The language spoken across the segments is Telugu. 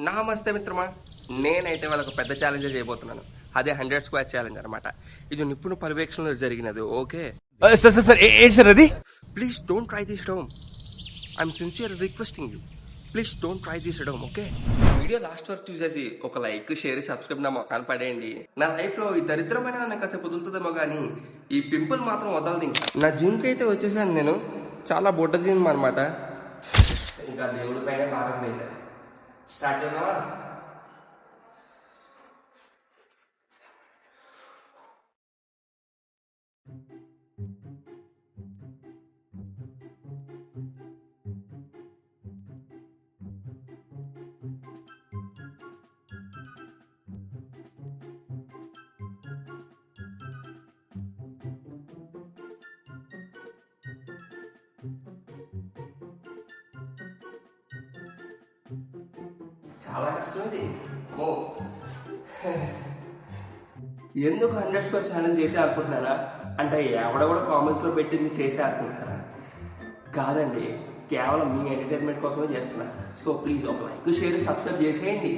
నమస్తే మిత్రమా, నేనైతే వాళ్ళకు పెద్ద ఛాలెంజ్ చేయబోతున్నాను. అదే 100 స్క్వాష్ ఛాలెంజ్ అనమాట. ఇది నిపుణ పర్యవేక్షణలో జరిగినది. ఓకే, సార్ సార్ సార్ ఏంటి సార్ అది? Please don't try this at home. I'm sincere requesting you, please don't try this at home. Okay, video last వరకు చూసేసి ఒక లైక్, షేర్, సబ్స్క్రైబ్ నా మొఖాన్ని పడేయండి. నా లైఫ్లో ఈ దరిద్రమైన నాకు కాసేపు వదులుతుందేమో కానీ ఈ పింపుల్ మాత్రం వదలదు. ఇంకా నా జిమ్కి అయితే వచ్చేసాను. నేను చాలా బొడ్డ జిమ్ అనమాట. ఇంకా దేవుడి పైన భారం వేశాను. స్టార్ట్ చేద్దామా? చాలా కష్టం ఇది. ఓ ఎందుకు 100 స్క్వేర్ ఛాలెంజ్ చేసి అనుకుంటున్నారా? అంటే ఎవడెవడ కామెంట్స్లో పెట్టింది చేసి అనుకుంటున్నారా? కాదండి, కేవలం మీ ఎంటర్టైన్మెంట్ కోసమే చేస్తున్నా. సో ప్లీజ్ ఒక లైక్, షేర్, సబ్స్క్రైబ్ చేసేయండి.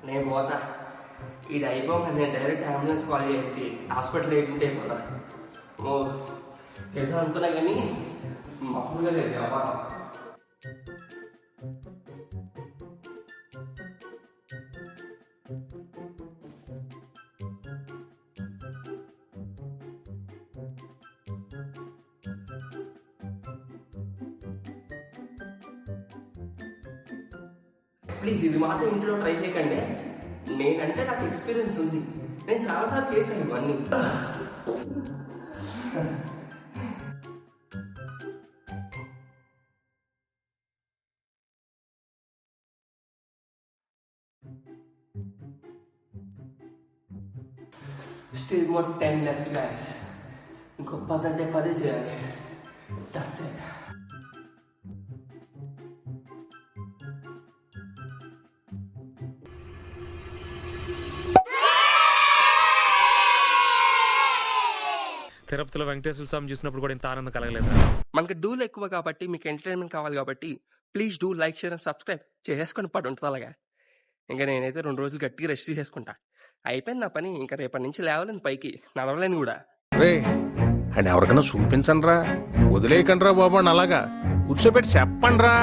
నేను పోతా. ఇది అయిపోక నేను డైరెక్ట్ అంబులెన్స్ కాల్ చేసి హాస్పిటల్ ఏంటంటే పోతా. ఓ ఏదో అనుకున్నా కానీ మామూలుగా లేదు వ్యాపారం. ప్లీజ్ ఇది మాత్రం ఇంట్లో ట్రై చేయకండి. నేనంటే నాకు ఎక్స్పీరియన్స్ ఉంది. నేను చాలాసార్లు చేశాను ఇవన్నీ. Still more 10 left gas. ఇంకో 10 అంటే 10 చేయాలి. That's it. తిరుపతిలో వెంకటేశ్వర స్వామి చూసినప్పుడు కూడా ఇంత ఆనందం కలగలేదు. మనకి డూలు ఎక్కువ కాబట్టి, మీకు ఎంటర్టైన్మెంట్ కావాలి కాబట్టి please do like, share and subscribe చేసుకొని పడి ఉంటుంది అలాగా. ఇంకా నేనైతే 2 రోజులు గట్టిగా రెస్ట్ చేసుకుంటా. అయిపోయింది నా పని. ఇంకా రేపటి నుంచి లేవలేను, పైకి నడవలేను కూడా. అండ్ ఎవరికైనా చూపించండి రా, వదిలేయకండి రా బాబు అని అలాగా కూర్చోబెట్టి చెప్పండి రా.